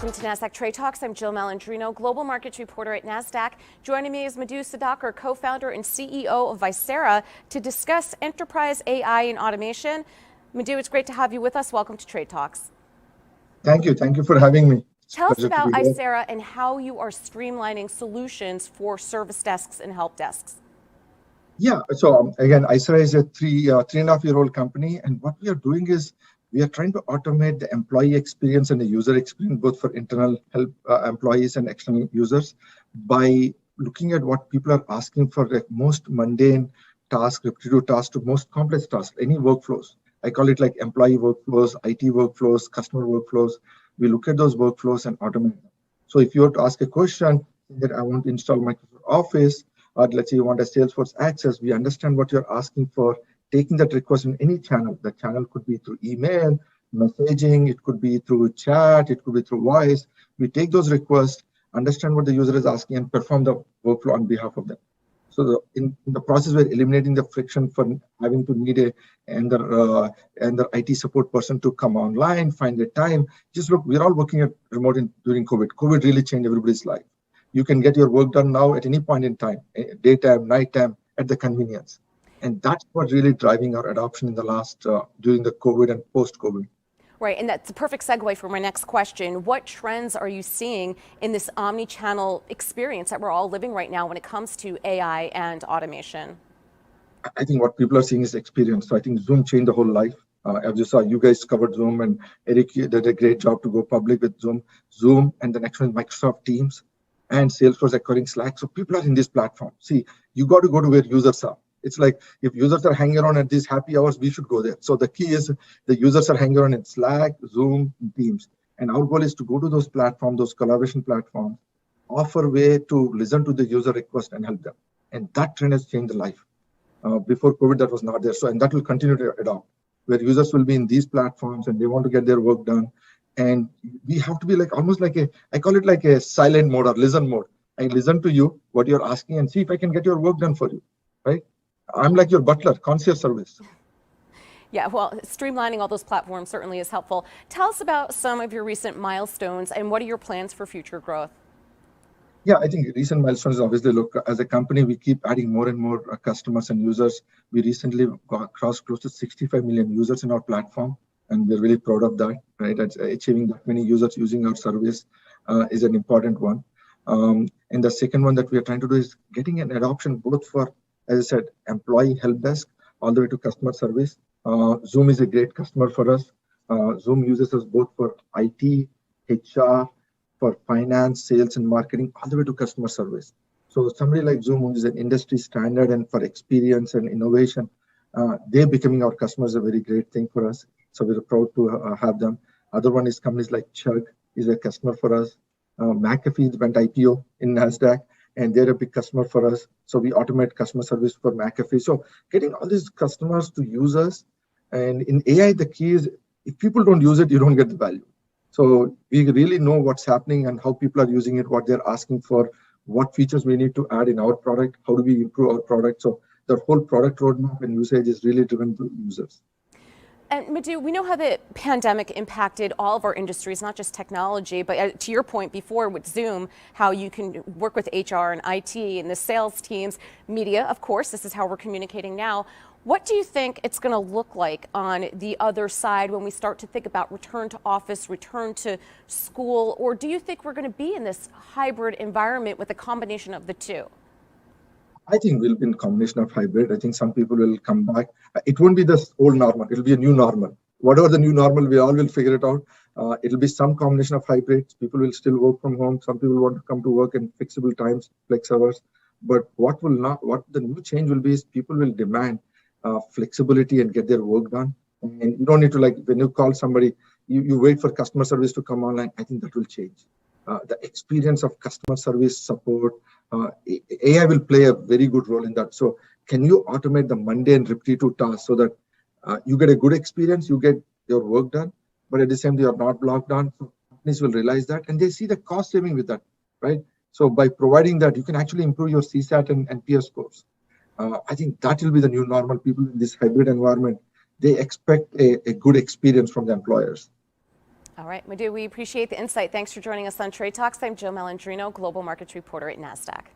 Welcome to Nasdaq Trade Talks. I'm Jill Malandrino, global markets reporter at Nasdaq. Joining me is Muddu Sudhakar, co-founder and CEO of Aisera, to discuss enterprise AI and automation. Muddu, it's great to have you with us. Welcome to Trade Talks. Thank you. Thank you for having me. Tell us about Isera and how you are streamlining solutions for service desks and help desks. Yeah. So again, Isera is a three and a half year old company, and what we are doing is we are trying to automate the employee experience and the user experience, both for internal help employees and external users, by looking at what people are asking for, the most mundane tasks, repetitive tasks, to most complex tasks, any workflows. I call it like employee workflows, IT workflows, customer workflows. We look at those workflows and automate them. So if you were to ask a question that I want to install Microsoft Office, or let's say you want a Salesforce access, we understand what you're asking for, taking that request in any channel. The channel could be through email, messaging, it could be through chat, it could be through voice. We take those requests, understand what the user is asking, and perform the workflow on behalf of them. So in the process, we're eliminating the friction for having to need another IT support person to come online, find the time. Just look, we're all working at remote during COVID. COVID really changed everybody's life. You can get your work done now at any point in time, daytime, nighttime, at the convenience. And that's what really driving our adoption in the last, during the COVID and post-COVID. Right, and that's a perfect segue for my next question. What trends are you seeing in this omni-channel experience that we're all living right now when it comes to AI and automation? I think what people are seeing is experience. So I think Zoom changed the whole life. As you saw, you guys covered Zoom, and Eric did a great job to go public with Zoom. Zoom, and the next one is Microsoft Teams, and Salesforce acquiring Slack. So people are in this platform. See, you got to go to where users are. It's like if users are hanging around at these happy hours, we should go there. So the key is the users are hanging around in Slack, Zoom, Teams. And our goal is to go to those platforms, those collaboration platforms, offer a way to listen to the user request and help them. And that trend has changed the life. Before COVID, that was not there. So, and that will continue to adopt, where users will be in these platforms and they want to get their work done. And we have to be like almost like I call it like a silent mode or listen mode. I listen to you, what you're asking, and see if I can get your work done for you, right? I'm like your butler, concierge service. Yeah, well, streamlining all those platforms certainly is helpful. Tell us about some of your recent milestones and what are your plans for future growth? Yeah, I think recent milestones obviously look, as a company, we keep adding more and more customers and users. We recently crossed close to 65 million users in our platform, and we're really proud of that, right? Achieving that many users using our service is an important one. And the second one that we are trying to do is getting an adoption both for, as I said, employee help desk all the way to customer service. Zoom is a great customer for us. Zoom uses us both for IT, HR, for finance, sales, and marketing, all the way to customer service. So somebody like Zoom, who is an industry standard and for experience and innovation, they're becoming our customers, a very great thing for us. So we're proud to have them. Other one is companies like Chug is a customer for us. McAfee went IPO in Nasdaq, and they're a big customer for us. So we automate customer service for McAfee. So getting all these customers to use us. And in AI, the key is if people don't use it, you don't get the value. So we really know what's happening and how people are using it, what they're asking for, what features we need to add in our product, how do we improve our product. So the whole product roadmap and usage is really driven to users. And Muddu, we know how the pandemic impacted all of our industries, not just technology, but to your point before with Zoom, how you can work with HR and IT and the sales teams, media, of course, this is how we're communicating now. What do you think it's going to look like on the other side when we start to think about return to office, return to school, or do you think we're going to be in this hybrid environment with a combination of the two? I think we'll be in a combination of hybrid. I think some people will come back. It won't be the old normal. It'll be a new normal. Whatever the new normal, we all will figure it out. It'll be some combination of hybrids. People will still work from home. Some people want to come to work in flexible times, flex hours. But what the new change will be is people will demand flexibility and get their work done. And you don't need to, like, when you call somebody, you wait for customer service to come online. I think that will change. The experience of customer service support, AI will play a very good role in that. So can you automate the mundane repetitive tasks so that you get a good experience, you get your work done, but at the same time, you're not blocked on. So companies will realize that and they see the cost saving with that, right? So by providing that, you can actually improve your CSAT and peer scores. I think that will be the new normal. People in this hybrid environment, they expect a good experience from the employers. All right, Muddu, we appreciate the insight. Thanks for joining us on Trade Talks. I'm Jill Malandrino, Global Markets Reporter at Nasdaq.